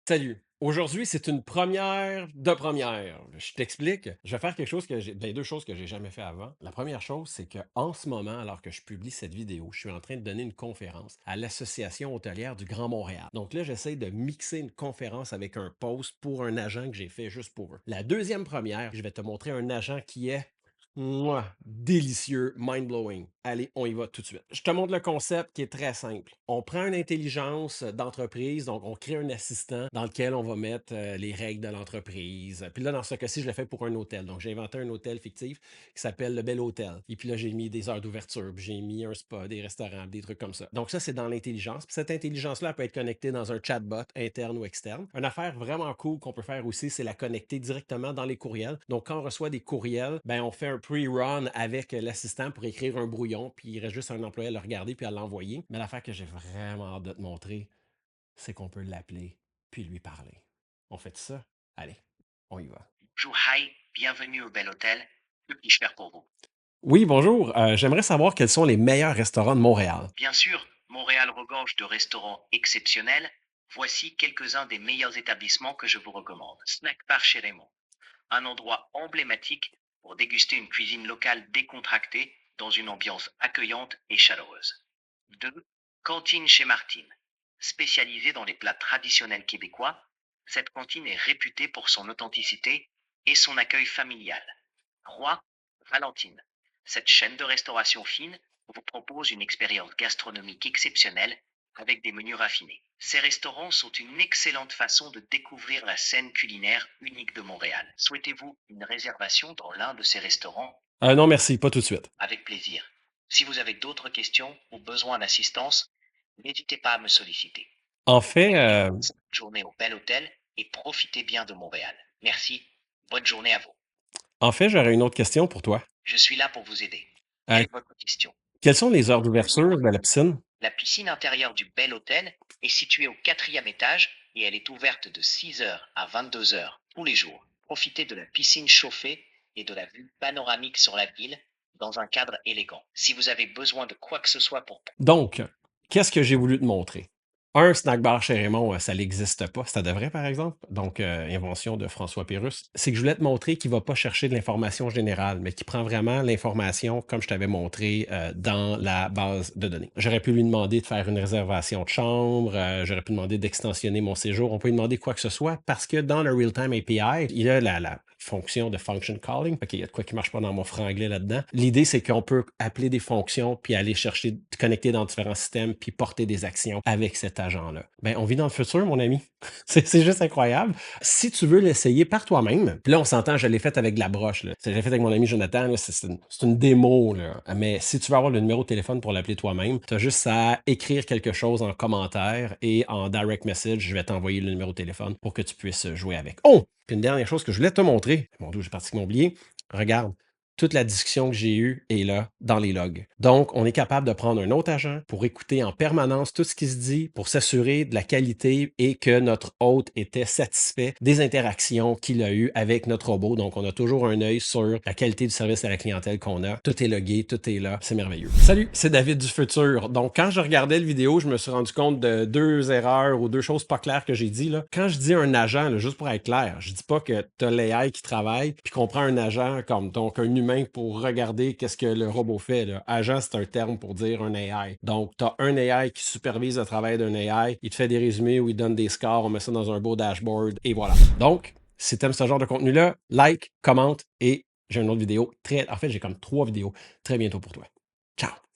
Salut. Aujourd'hui, c'est une première de première. Je t'explique. Je vais faire quelque chose deux choses que j'ai jamais fait avant. La première chose, c'est que en ce moment, alors que je publie cette vidéo, je suis en train de donner une conférence à l'Association hôtelière du Grand Montréal. Donc là, j'essaie de mixer une conférence avec un post pour un agent que j'ai fait juste pour eux. La deuxième première, je vais te montrer un agent qui est délicieux, mind-blowing. Allez, on y va tout de suite. Je te montre le concept qui est très simple. On prend une intelligence d'entreprise, donc on crée un assistant dans lequel on va mettre les règles de l'entreprise. Puis là, dans ce cas-ci, je l'ai fait pour un hôtel. Donc, j'ai inventé un hôtel fictif qui s'appelle le Bel Hôtel. Et puis là, j'ai mis des heures d'ouverture, puis j'ai mis un spa, des restaurants, des trucs comme ça. Donc, ça, c'est dans l'intelligence. Puis cette intelligence-là elle peut être connectée dans un chatbot interne ou externe. Une affaire vraiment cool qu'on peut faire aussi, c'est la connecter directement dans les courriels. Donc, quand on reçoit des courriels, ben, on fait un pre-run avec l'assistant pour écrire un brouillon, puis il reste juste un employé à le regarder puis à l'envoyer. Mais l'affaire que j'ai vraiment hâte de te montrer, c'est qu'on peut l'appeler puis lui parler. On fait ça? Allez, on y va. Bonjour, hi, bienvenue au Bel Hôtel. Que puis-je faire pour vous? Oui, bonjour. J'aimerais savoir quels sont les meilleurs restaurants de Montréal. Bien sûr, Montréal regorge de restaurants exceptionnels. Voici quelques-uns des meilleurs établissements que je vous recommande. Snack Bar chez Raymond, un endroit emblématique pour déguster une cuisine locale décontractée dans une ambiance accueillante et chaleureuse. 2. Cantine chez Martine. Spécialisée dans les plats traditionnels québécois, cette cantine est réputée pour son authenticité et son accueil familial. 3. Valentine. Cette chaîne de restauration fine vous propose une expérience gastronomique exceptionnelle avec des menus raffinés. Ces restaurants sont une excellente façon de découvrir la scène culinaire unique de Montréal. Souhaitez-vous une réservation dans l'un de ces restaurants? Non, merci, pas tout de suite. Avec plaisir. Si vous avez d'autres questions ou besoin d'assistance, n'hésitez pas à me solliciter. En fait, Bonne journée au Bel Hôtel et profitez bien de Montréal. Merci. Bonne journée à vous. j'aurais une autre question pour toi. Je suis là pour vous aider. Euh, Quelle est votre question? Quelles sont les heures d'ouverture de la piscine? La piscine intérieure du Bel Hôtel est située au quatrième étage et elle est ouverte de 6 heures à 22 heures tous les jours. Profitez de la piscine chauffée et de la vue panoramique sur la ville dans un cadre élégant. Si vous avez besoin de quoi que ce soit pour... Donc, qu'est-ce que j'ai voulu te montrer? Un snack bar chez Raymond, ça n'existe pas. Ça devrait, par exemple. Donc, invention de François Pérusse. C'est que je voulais te montrer qu'il ne va pas chercher de l'information générale, mais qu'il prend vraiment l'information, comme je t'avais montré, dans la base de données. J'aurais pu lui demander de faire une réservation de chambre, j'aurais pu demander d'extensionner mon séjour, on peut lui demander quoi que ce soit, parce que dans le Real-Time API, il a la fonction de function calling. OK, il y a de quoi qui marche pas dans mon franglais là-dedans. L'idée, c'est qu'on peut appeler des fonctions, puis aller chercher, connecter dans différents systèmes, puis porter des actions avec cet agent-là. Ben, on vit dans le futur, mon ami. C'est juste incroyable. Si tu veux l'essayer par toi-même, puis là, on s'entend, je l'ai fait avec de la broche. Là. Je l'ai fait avec mon ami Jonathan. Là, c'est une démo. Là. Mais si tu veux avoir le numéro de téléphone pour l'appeler toi-même, tu as juste à écrire quelque chose en commentaire et en direct message, je vais t'envoyer le numéro de téléphone pour que tu puisses jouer avec. Oh! Puis une dernière chose que je voulais te montrer. Mon Dieu, j'ai pratiquement oublié. Regarde. Toute la discussion que j'ai eue est là dans les logs. Donc, on est capable de prendre un autre agent pour écouter en permanence tout ce qui se dit, pour s'assurer de la qualité et que notre hôte était satisfait des interactions qu'il a eues avec notre robot. Donc, on a toujours un œil sur la qualité du service à la clientèle qu'on a. Tout est logué, tout est là. C'est merveilleux. Salut, c'est David du futur. Donc, quand je regardais le vidéo, je me suis rendu compte de deux erreurs ou deux choses pas claires que j'ai dit là. Quand je dis un agent, là, juste pour être clair, je dis pas que tu as l'AI qui travaille puis qu'on prend un agent comme donc un humain pour regarder qu'est-ce que le robot fait. Là. Agent, c'est un terme pour dire un AI. Donc, tu as un AI qui supervise le travail d'un AI, il te fait des résumés ou il donne des scores, on met ça dans un beau dashboard et voilà. Donc, si tu aimes ce genre de contenu-là, like, commente et j'ai une autre vidéo très. En fait, j'ai comme trois vidéos très bientôt pour toi. Ciao!